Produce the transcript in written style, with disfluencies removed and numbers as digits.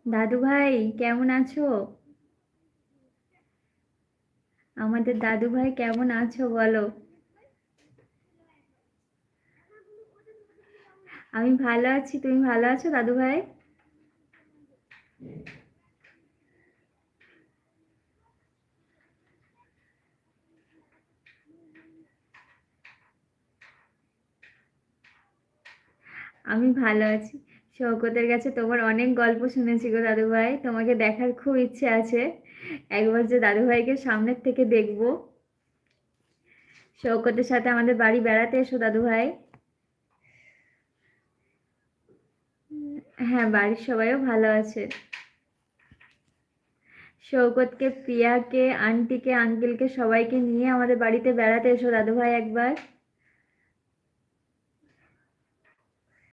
দাদু ভাই কেমন আছো? আমাদের দাদু ভাই কেমন আছো বলো? আমি ভালো আছি, তুমি ভালো আছো দাদু ভাই? আমি ভালো আছি। শওকতের কাছে তোমার অনেক গল্প শুনেছি গো দাদু ভাই, তোমাকে দেখার খুব ইচ্ছে আছে। একবার যে দাদু ভাইকে সামনের থেকে দেখবো। শওকতের সাথে আমাদের বাড়ি বেড়াতে এসো দাদু ভাই। হ্যাঁ, বাড়ির সবাইও ভালো আছে। শওকতকে, প্রিয়াকে, আন্টিকে, আঙ্কেলকে সবাইকে নিয়ে আমাদের বাড়িতে বেড়াতে এসো দাদু ভাই একবার।